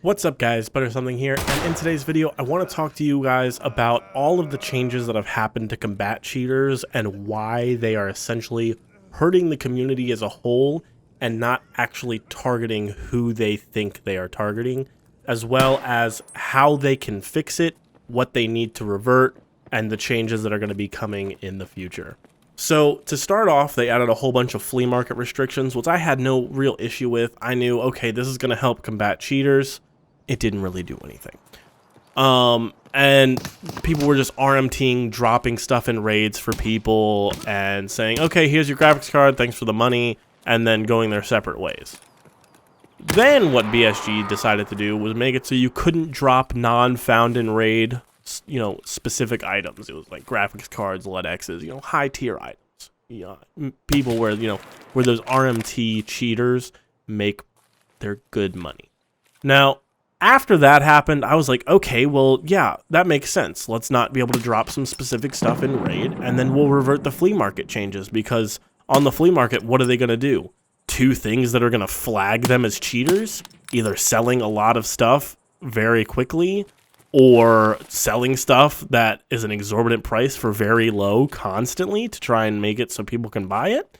What's up guys, Better Something here, and in today's video I want to talk to you guys about all of the changes that have happened to combat cheaters and why they are essentially hurting the community as a whole and not actually targeting who they think they are targeting, as well as how they can fix it, what they need to revert, and the changes that are going to be coming in the future. So to start off, they added a whole bunch of flea market restrictions, which I had no real issue with. I knew, okay, this is going to help combat cheaters. It didn't really do anything. And people were just RMTing, dropping stuff in raids for people and saying, okay, here's your graphics card, thanks for the money, and then going their separate ways. Then what BSG decided to do was make it so you couldn't drop non-found in raid, specific items. It was like graphics cards, LEDXs, high tier items. People where, where those RMT cheaters make their good money. Now, after that happened, I was like, okay, well, yeah, that makes sense. Let's not be able to drop some specific stuff in raid, and then we'll revert the flea market changes, because on the flea market, what are they going to do? Two things that are going to flag them as cheaters? Either selling a lot of stuff very quickly, or selling stuff that is an exorbitant price for very low constantly to try and make it so people can buy it.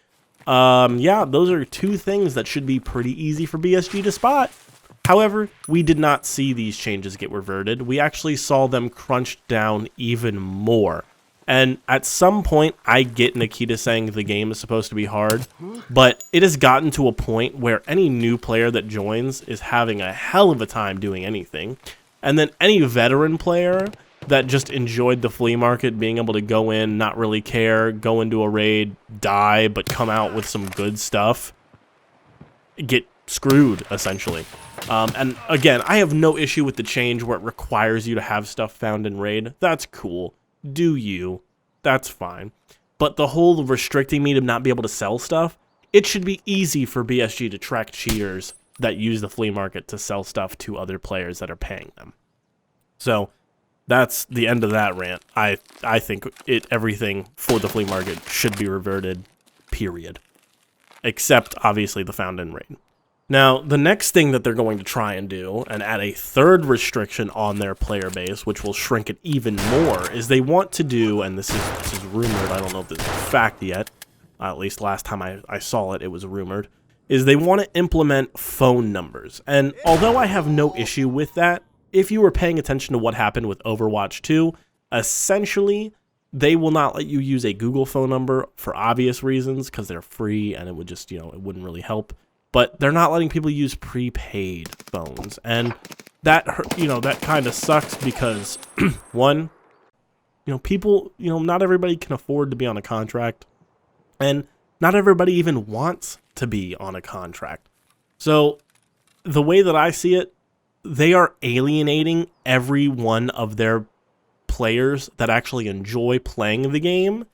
Yeah, those are two things that should be pretty easy for BSG to spot. However, we did not see these changes get reverted. We actually saw them crunched down even more. And at some point, I get Nikita saying the game is supposed to be hard, but it has gotten to a point where any new player that joins is having a hell of a time doing anything. And then any veteran player that just enjoyed the flea market, being able to go in, not really care, go into a raid, die, but come out with some good stuff, get screwed, essentially. And again, I have no issue with the change where it requires you to have stuff found in raid. That's cool. Do you. That's fine. But the whole restricting me to not be able to sell stuff, it should be easy for BSG to track cheaters that use the flea market to sell stuff to other players that are paying them. So that's the end of that rant. I think everything for the flea market should be reverted, period. Except, obviously, the found in raid. Now, the next thing that they're going to try and do, and add a third restriction on their player base, which will shrink it even more, is they want to do, and this is rumored, I don't know if this is a fact yet, at least last time I saw it, it was rumored, is they want to implement phone numbers. And although I have no issue with that, if you were paying attention to what happened with Overwatch 2, essentially, they will not let you use a Google phone number for obvious reasons, because they're free, and it would just, it wouldn't really help. But they're not letting people use prepaid phones, and that that kind of sucks because one, people, not everybody can afford to be on a contract, and not everybody even wants to be on a contract. So the way that I see it, they are alienating every one of their players that actually enjoy playing the game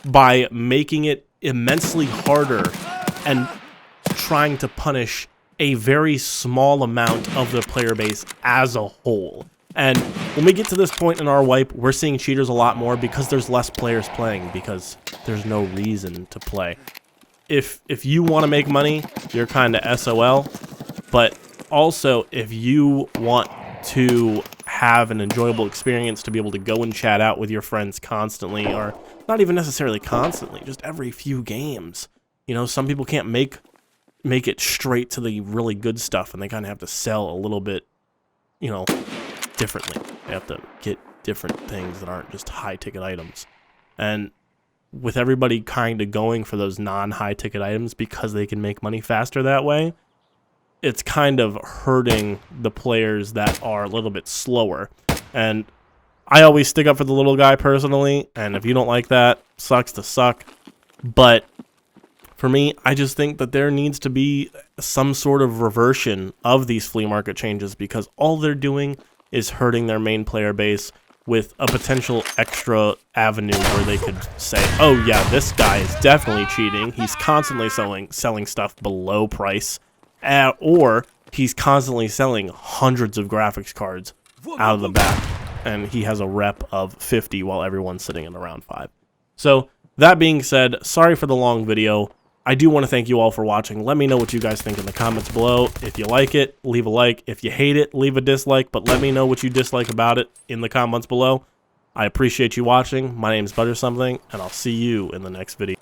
by making it immensely harder and trying to punish a very small amount of the player base as a whole. And when we get to this point in our wipe, we're seeing cheaters a lot more because there's less players playing, because there's no reason to play. If you want to make money, you're kind of SOL, but also if you want to have an enjoyable experience, to be able to go and chat out with your friends constantly, or not even necessarily constantly, just every few games. Some people can't make it straight to the really good stuff, and they kind of have to sell a little bit, differently. They have to get different things that aren't just high-ticket items. And with everybody kind of going for those non-high-ticket items because they can make money faster that way, it's kind of hurting the players that are a little bit slower. And I always stick up for the little guy personally, and if you don't like that, sucks to suck. But for me, I just think that there needs to be some sort of reversion of these flea market changes, because all they're doing is hurting their main player base with a potential extra avenue where they could say, oh yeah, this guy is definitely cheating. He's constantly selling stuff below price, or he's constantly selling hundreds of graphics cards out of the back, and he has a rep of 50 while everyone's sitting in around 5. So that being said, sorry for the long video. I do want to thank you all for watching. Let me know what you guys think in the comments below. If you like it, leave a like. If you hate it, leave a dislike. But let me know what you dislike about it in the comments below. I appreciate you watching. My name is Butter Something, and I'll see you in the next video.